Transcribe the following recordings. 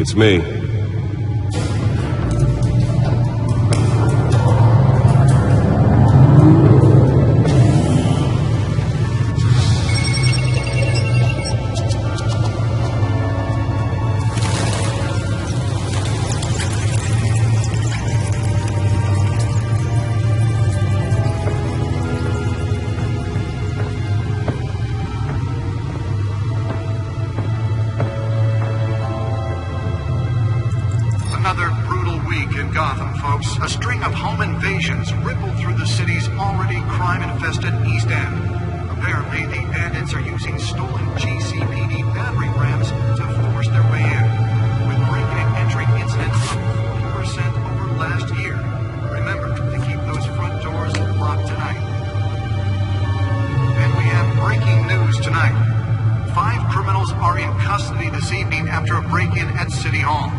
It's me. Another brutal week in Gotham, folks. A string of home invasions rippled through the city's already crime-infested East End. Apparently, the bandits are using stolen GCPD battering rams to force their way in, with break-and-entry incidents up 40% over last year. Remember to keep those front doors locked tonight. And we have breaking news tonight. 5 criminals are in custody this evening after a break-in at City Hall.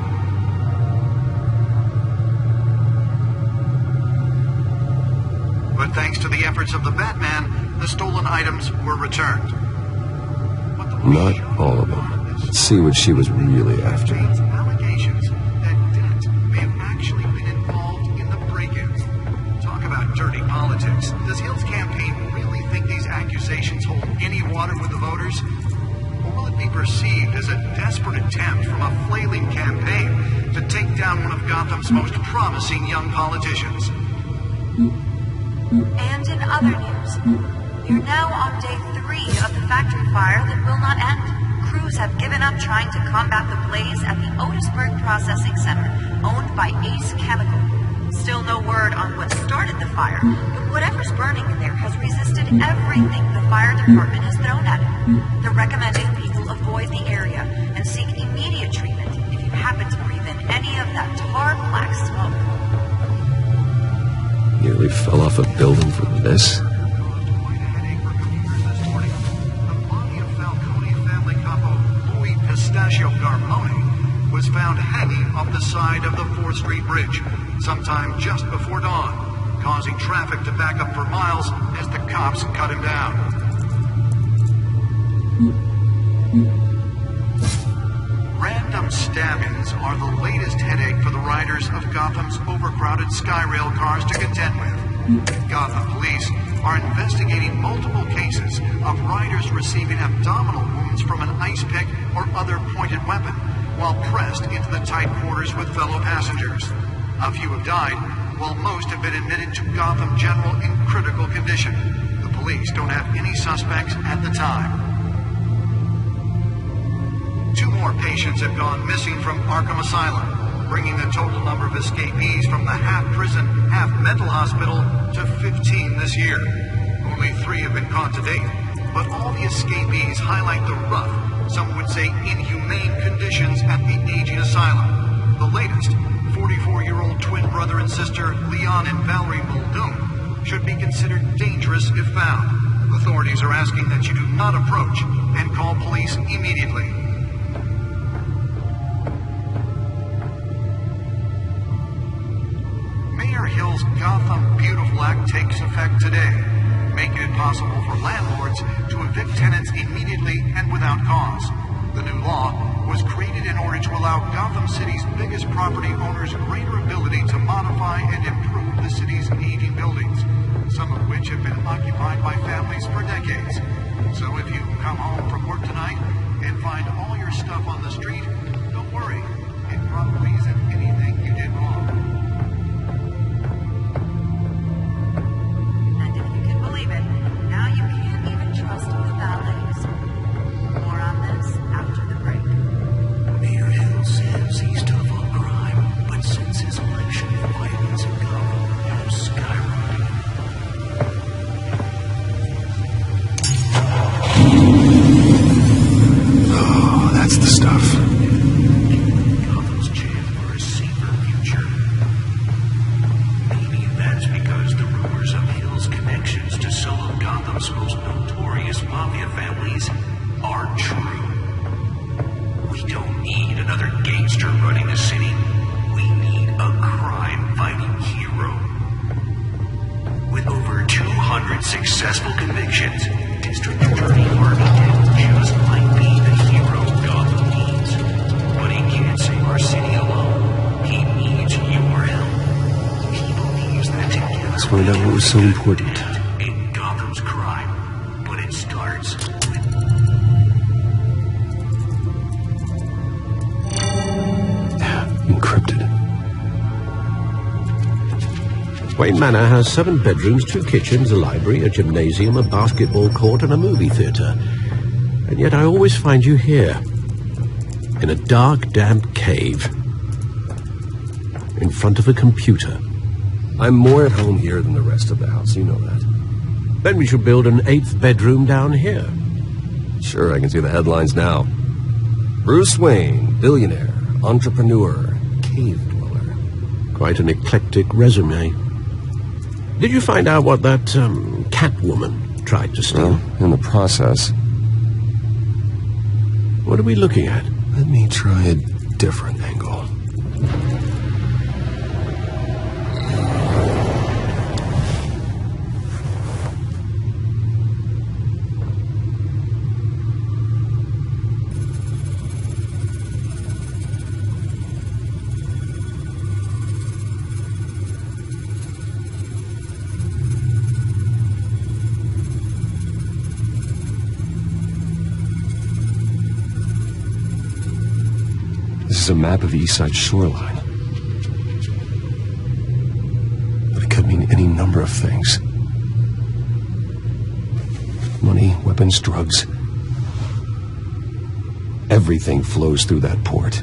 But thanks to the efforts of the Batman, the stolen items were returned. Not all of them. Let's see what she was really after. Allegations that Dent may have actually been involved in the break-ins. Talk about dirty politics. Does Hill's campaign really think these accusations hold any water with the voters? Or will it be perceived as a desperate attempt from a flailing campaign to take down one of Gotham's most promising young politicians? And in other news, we're now on day 3 of the factory fire that will not end. Crews have given up trying to combat the blaze at the Otisburg Processing Center, owned by Ace Chemical. Still no word on what started the fire, but whatever's burning in there has resisted everything the fire department has thrown at it. They're recommending people avoid the area and seek immediate treatment if you happen to breathe in any of that tar black smoke. Nearly fell off a building for this. Was found hanging off the side of the 4th Street Bridge sometime just before dawn, causing traffic to back up for miles as the cops cut him down. Random stabbings are the latest headache for the riders of Gotham's overcrowded Skyrail cars to contend with. Gotham police are investigating multiple cases of riders receiving abdominal wounds from an ice pick or other pointed weapon while pressed into the tight quarters with fellow passengers. A few have died, while most have been admitted to Gotham General in critical condition. The police don't have any suspects at the time. 2 more patients have gone missing from Arkham Asylum, bringing the total number of escapees from the half-prison, half-mental hospital to 15 this year. Only 3 have been caught to date, but all the escapees highlight the rough, some would say inhumane conditions at the aging asylum. The latest, 44-year-old twin brother and sister Leon and Valerie Muldoon, should be considered dangerous if found. Authorities are asking that you do not approach and call police immediately. Mayor Hill's Gotham Beautiful Act takes effect today, making it possible for landlords to evict tenants immediately and without cause. The new law was created in order to allow Gotham City's biggest property owners greater ability to modify and improve the city's aging buildings, some of which have been occupied by families for decades. So if you come home from work tonight and find all your stuff on the street, don't worry. It probably isn't anything you did wrong. And if you can believe it, now you can't even trust the valets. More on this after the break. Mayor Hill says he's tough on crime, but since his election, violence in Gotham has skyrocketed. Oh, that's the stuff. Gotham's chance for a safer future. Maybe that's because the rumors of Hill's connections to some of Gotham's most notorious mafia families are true. We don't need another gangster running the city. We need a crime-fighting hero. With over 200 successful convictions, District Attorney Harvey Dent just might be the hero Gotham needs. But he can't save our find out what was so important. Ain't Gotham's crime, but it starts. Encrypted. Wayne Manor has 7 bedrooms, 2 kitchens, a library, a gymnasium, a basketball court, and a movie theatre. And yet I always find you here, in a dark, damp cave, in front of a computer. I'm more at home here than the rest of the house, you know that. Then we should build an 8th bedroom down here. Sure, I can see the headlines now. Bruce Wayne, billionaire, entrepreneur, cave dweller. Quite an eclectic resume. Did you find out what that, Catwoman tried to steal? Well, in the process. What are we looking at? Let me try a different angle. This is a map of the east side shoreline. But it could mean any number of things. Money, weapons, drugs. Everything flows through that port.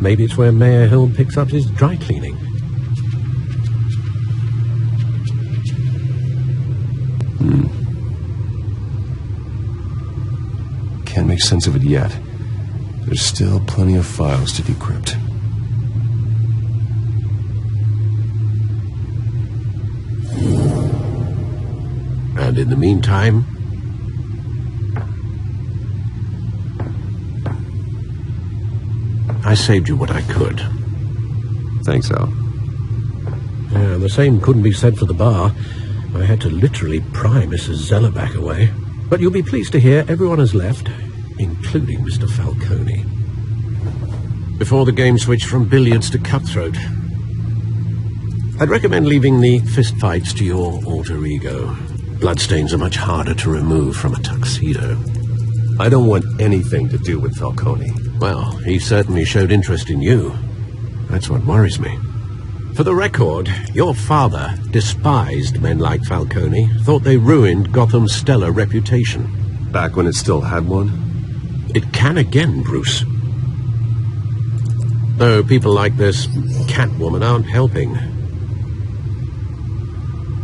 Maybe it's where Mayor Hill picks up his dry cleaning. Can't make sense of it yet. There's still plenty of files to decrypt. And in the meantime, I saved you what I could. Thanks, Al. Yeah, the same couldn't be said for the bar. I had to literally pry Mrs. Zellerback away. But you'll be pleased to hear everyone has left, including Mr. Falcone. Before the game switched from billiards to cutthroat. I'd recommend leaving the fistfights to your alter ego. Bloodstains are much harder to remove from a tuxedo. I don't want anything to do with Falcone. Well, he certainly showed interest in you. That's what worries me. For the record, your father despised men like Falcone, thought they ruined Gotham's stellar reputation. Back when it still had one? It can again, Bruce. Though people like this Catwoman aren't helping.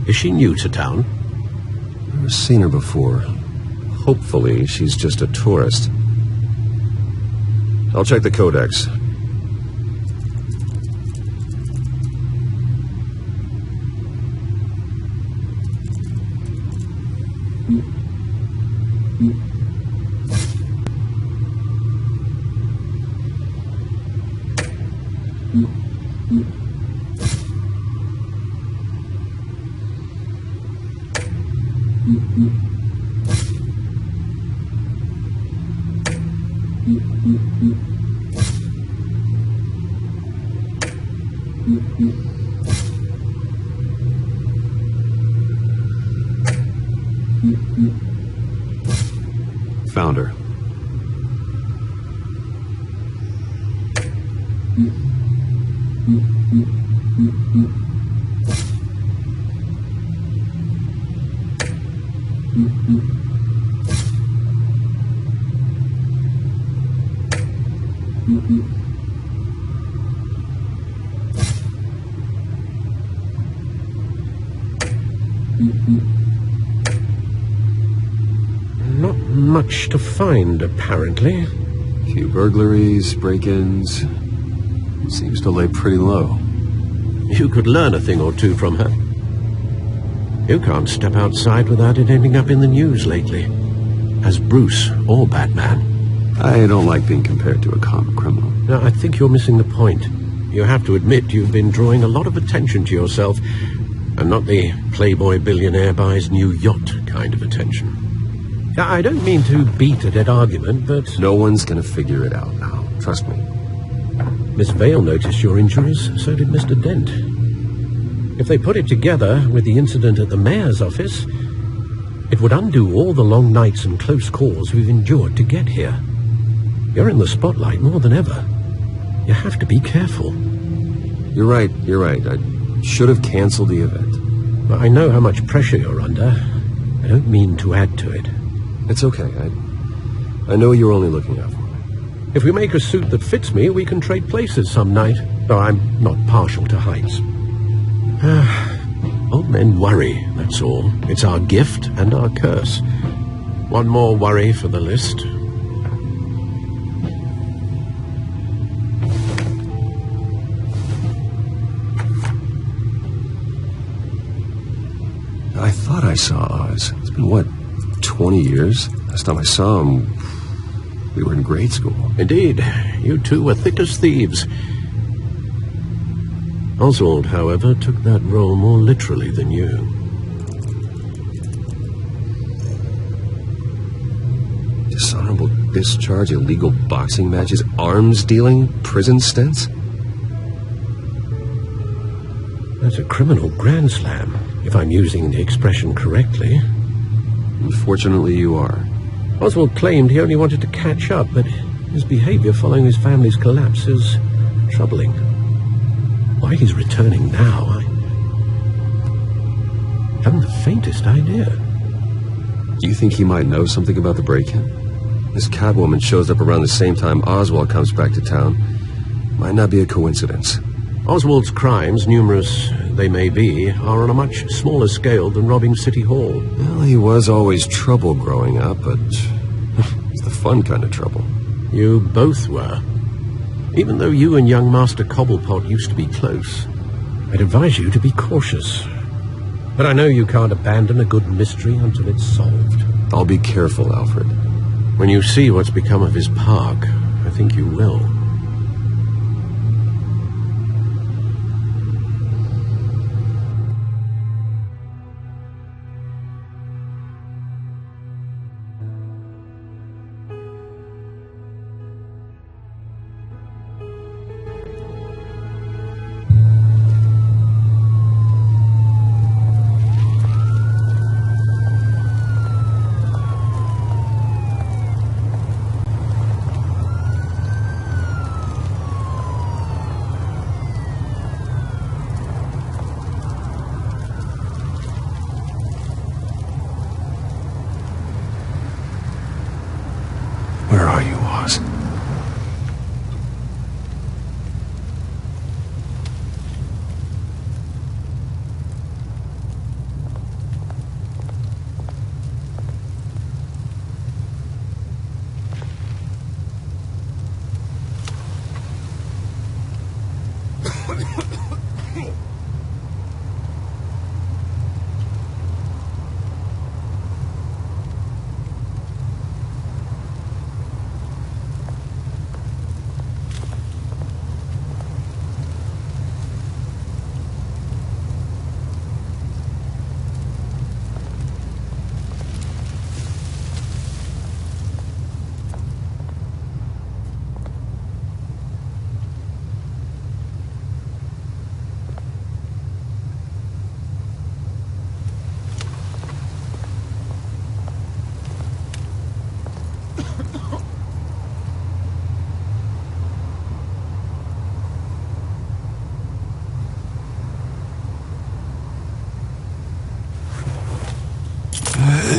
Is she new to town? Never seen her before. Hopefully, she's just a tourist. I'll check the codex. Found her. Not much to find, apparently. Few burglaries, break-ins. Seems to lay pretty low. You could learn a thing or two from her. You can't step outside without it ending up in the news lately. As Bruce or Batman. I don't like being compared to a common criminal. Now, I think you're missing the point. You have to admit you've been drawing a lot of attention to yourself, and not the playboy billionaire buys new yacht kind of attention. I don't mean to beat a dead argument, but... No one's gonna figure it out now. Trust me. Miss Vale noticed your injuries, so did Mr. Dent. If they put it together with the incident at the mayor's office, it would undo all the long nights and close calls we've endured to get here. You're in the spotlight more than ever. You have to be careful. You're right. I should have canceled the event. I know how much pressure you're under. I don't mean to add to it. It's okay. I know you're only looking out for me. If we make a suit that fits me, we can trade places some night, though I'm not partial to heights. Old men worry, that's all. It's our gift and our curse. One more worry for the list. I thought I saw Oz. It's been, 20 years? Last time I saw him, we were in grade school. Indeed. You two were thick as thieves. Oswald, however, took that role more literally than you. Dishonorable discharge, illegal boxing matches, arms dealing, prison stints? That's a criminal grand slam, if I'm using the expression correctly. Unfortunately, you are. Oswald claimed he only wanted to catch up, but his behavior following his family's collapse is troubling. Why he's returning now, I haven't the faintest idea. Do you think he might know something about the break-in? This Catwoman shows up around the same time Oswald comes back to town. Might not be a coincidence. Oswald's crimes, numerous they may be, are on a much smaller scale than robbing City Hall. Well, he was always trouble growing up, but it's the fun kind of trouble. You both were. Even though you and young Master Cobblepot used to be close, I'd advise you to be cautious. But I know you can't abandon a good mystery until it's solved. I'll be careful, Alfred. When you see what's become of his park, I think you will. Where are you, Oz?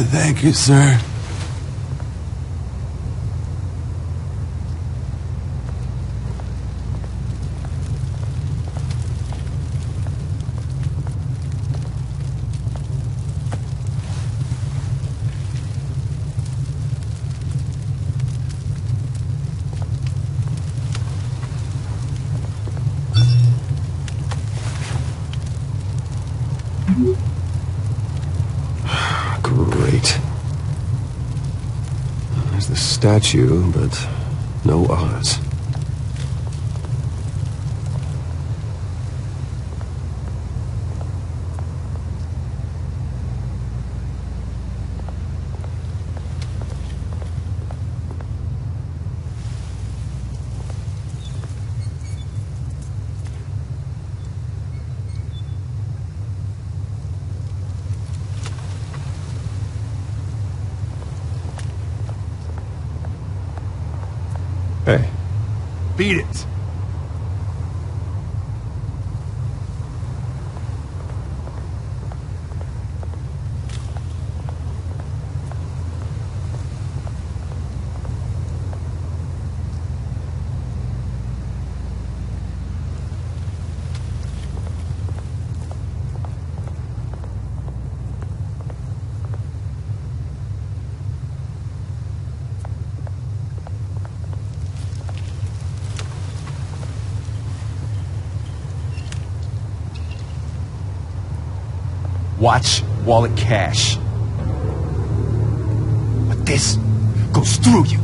Thank you, sir. Great. There's the statue, but no Oz. Beat it. Watch wallet cash. But this goes through you.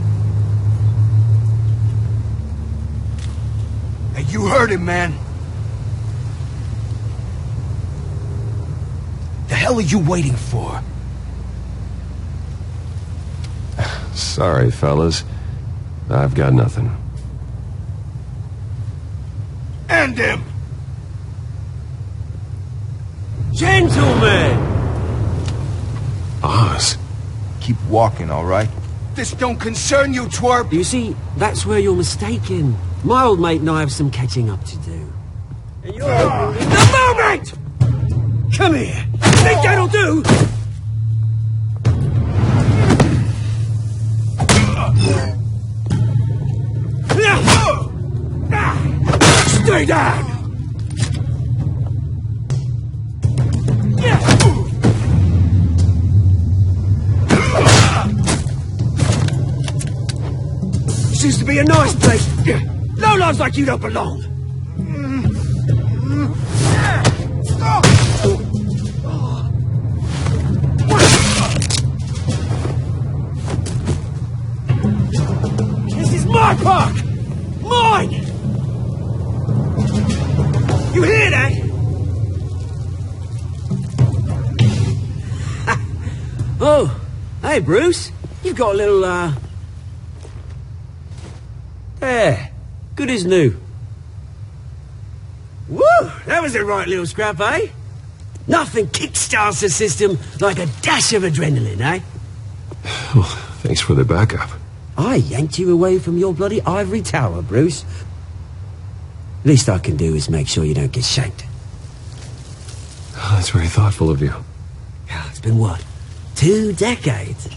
Hey, you heard him, man. The hell are you waiting for? Sorry, fellas. I've got nothing. End him! Gentlemen! Oz. Keep walking, all right? This don't concern you, twerp! You see, that's where you're mistaken. My old mate and I have some catching up to do. And you're opening the moment! Come here! Think that'll do? Stay down! Seems to be a nice place. Lowlifes like you don't belong. This is my park! Mine! You hear that? Oh, hey Bruce. You've got a little, There. Good as new. Woo! That was a right little scrap, eh? Nothing kickstarts the system like a dash of adrenaline, eh? Well, thanks for the backup. I yanked you away from your bloody ivory tower, Bruce. Least I can do is make sure you don't get shanked. Oh, that's very thoughtful of you. It's been what? 2 decades?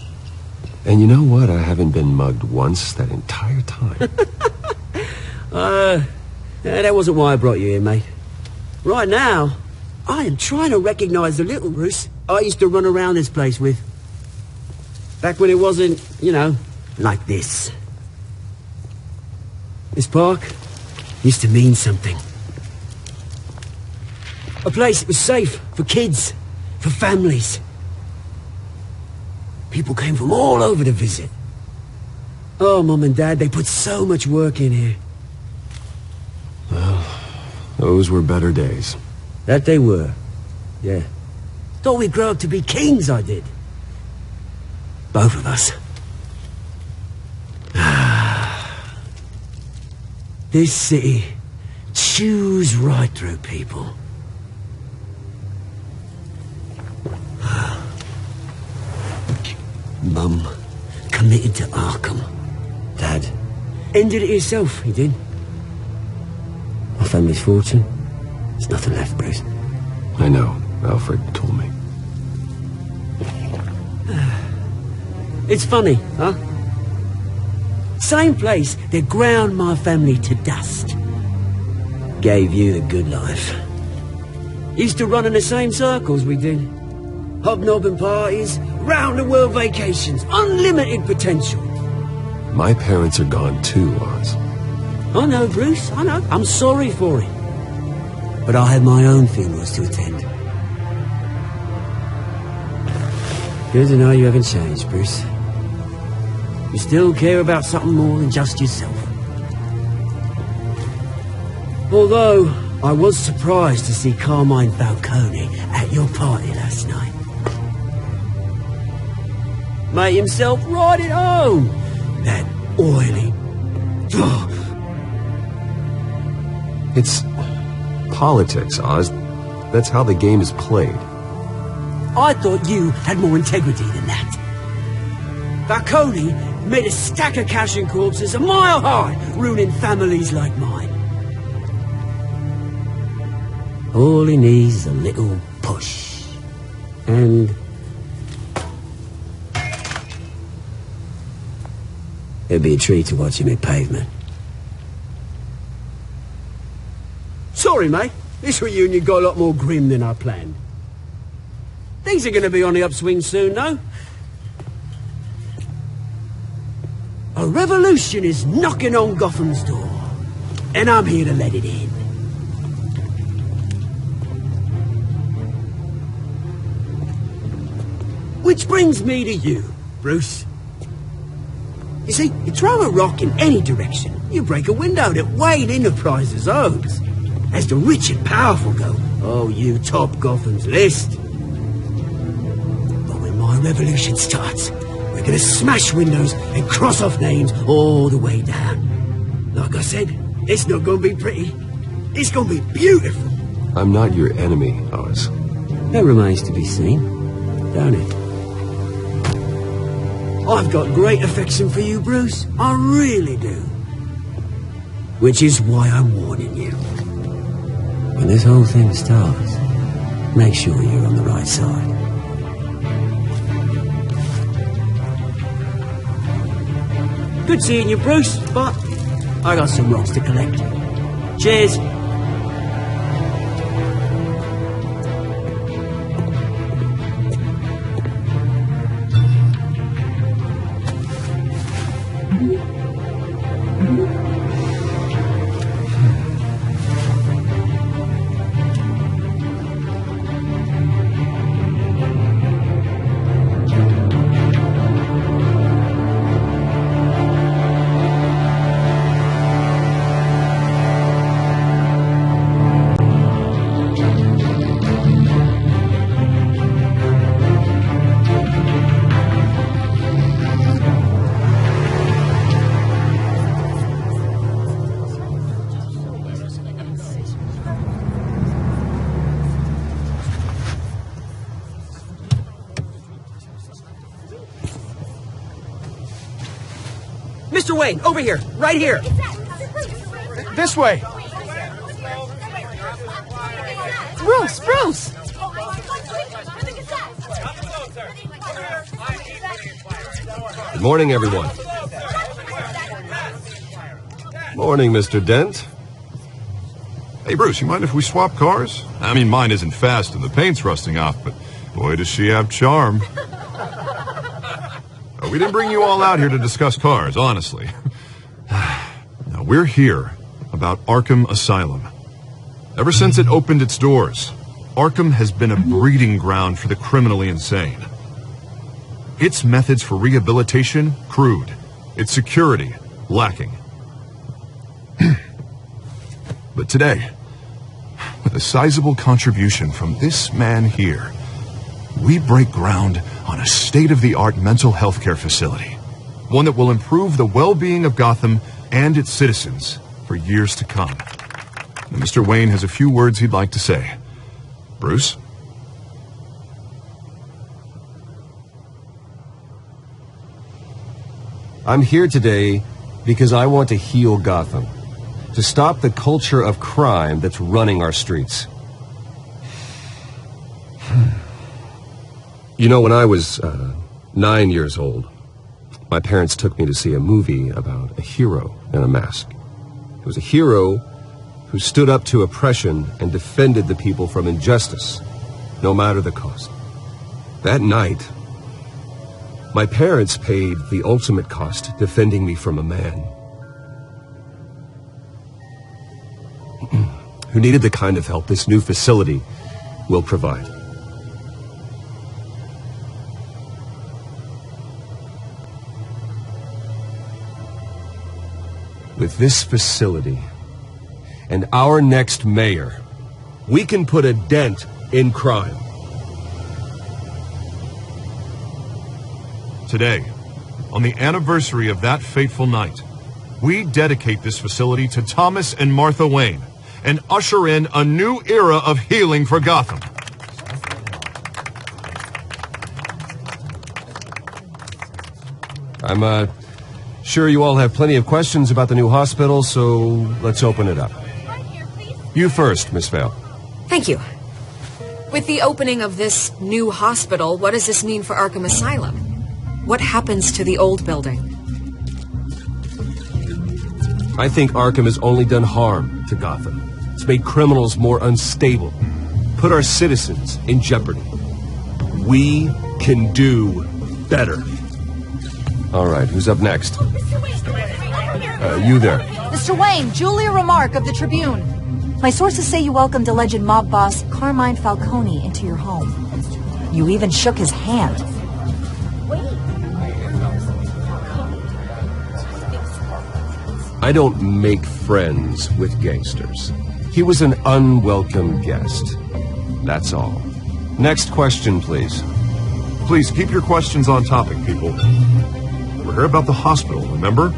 And you know what? I haven't been mugged once that entire time. That wasn't why I brought you here, mate. Right now, I am trying to recognize the little Bruce I used to run around this place with. Back when it wasn't, you know, like this. This park used to mean something. A place that was safe for kids, for families. People came from all over to visit. Oh, Mum and Dad, they put so much work in here. Well, those were better days. That they were. Yeah. Thought we'd grow up to be kings, I did. Both of us. This city chews right through people. Mum committed to Arkham. Dad ended it himself, he did. My family's fortune, there's nothing left, Bruce. I know. Alfred told me. It's funny, huh? Same place that ground my family to dust. Gave you the good life. Used to run in the same circles we did. Hobnobbing parties, round-the-world vacations, unlimited potential. My parents are gone too, Oz. I know, Bruce, I know. I'm sorry for it. But I have my own funerals to attend. Good to know you haven't changed, Bruce. You still care about something more than just yourself. Although, I was surprised to see Carmine Falcone at your party last night. Made himself right at home. That oily... It's politics, Oz. That's how the game is played. I thought you had more integrity than that. Falcone made a stack of cash and corpses a mile high, ruining families like mine. All he needs is a little push. And it'd be a treat to watch him hit pavement. Sorry, mate. This reunion got a lot more grim than I planned. Things are going to be on the upswing soon, though. A revolution is knocking on Gotham's door, and I'm here to let it in. Which brings me to you, Bruce. You see, you throw a rock in any direction, you break a window that Wayne Enterprises owns. As the rich and powerful go, oh, you top Gotham's list. But when my revolution starts, we're gonna smash windows and cross off names all the way down. Like I said, it's not gonna be pretty. It's gonna be beautiful. I'm not your enemy, Oz. That remains to be seen, don't it? I've got great affection for you, Bruce. I really do. Which is why I'm warning you. When this whole thing starts, make sure you're on the right side. Good seeing you, Bruce, but I got some rocks to collect. Cheers. Mr. Wayne, over here, right here. This way. Bruce! Good morning, everyone. Morning, Mr. Dent. Hey, Bruce, you mind if we swap cars? I mean, mine isn't fast and the paint's rusting off, but boy, does she have charm. We didn't bring you all out here to discuss cars, honestly. Now, we're here about Arkham Asylum. Ever since it opened its doors, Arkham has been a breeding ground for the criminally insane. Its methods for rehabilitation, crude. Its security, lacking. But today, with a sizable contribution from this man here, we break ground on a state-of-the-art mental health care facility. One that will improve the well-being of Gotham and its citizens for years to come. And Mr. Wayne has a few words he'd like to say. Bruce? I'm here today because I want to heal Gotham. To stop the culture of crime that's running our streets. You know, when I was 9 years old, my parents took me to see a movie about a hero in a mask. It was a hero who stood up to oppression and defended the people from injustice, no matter the cost. That night, my parents paid the ultimate cost defending me from a man who needed the kind of help this new facility will provide. With this facility and our next mayor, we can put a dent in crime. Today, on the anniversary of that fateful night, we dedicate this facility to Thomas and Martha Wayne and usher in a new era of healing for Gotham. Sure, you all have plenty of questions about the new hospital, so let's open it up. You first, Miss Vale. Thank you. With the opening of this new hospital, what does this mean for Arkham Asylum? What happens to the old building? I think Arkham has only done harm to Gotham. It's made criminals more unstable, put our citizens in jeopardy. We can do better. All right, who's up next? You there. Mr. Wayne, Julia Remark of the Tribune. My sources say you welcomed alleged mob boss Carmine Falcone into your home. You even shook his hand. I don't make friends with gangsters. He was an unwelcome guest. That's all. Next question, please. Please keep your questions on topic, people. We're here about the hospital, remember?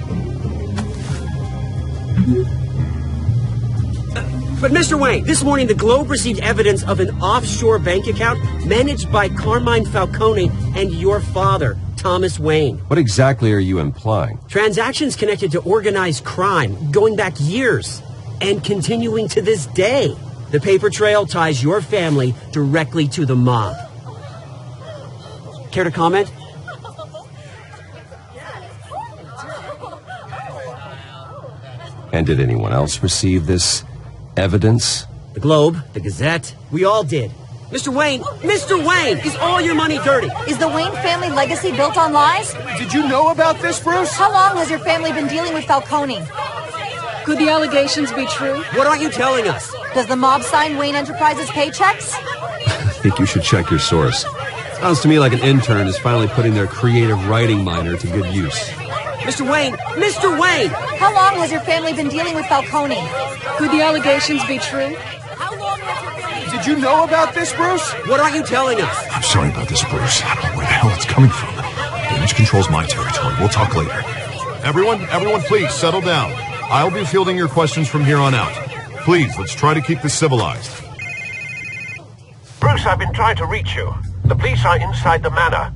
But Mr. Wayne, this morning the Globe received evidence of an offshore bank account managed by Carmine Falcone and your father, Thomas Wayne. What exactly are you implying? Transactions connected to organized crime, going back years, and continuing to this day. The paper trail ties your family directly to the mob. Care to comment? And did anyone else receive this evidence? The Globe, the Gazette, we all did. Mr. Wayne, is all your money dirty? Is the Wayne family legacy built on lies? Did you know about this, Bruce? How long has your family been dealing with Falcone? Could the allegations be true? What aren't you telling us? Does the mob sign Wayne Enterprises paychecks? I think you should check your source. Sounds to me like an intern is finally putting their creative writing minor to good use. Mr. Wayne! How long has your family been dealing with Falcone? Could the allegations be true? Did you know about this, Bruce? What aren't you telling us? I'm sorry about this, Bruce. I don't know where the hell it's coming from. Damage control's my territory. We'll talk later. Everyone, please, settle down. I'll be fielding your questions from here on out. Please, let's try to keep this civilized. Bruce, I've been trying to reach you. The police are inside the manor.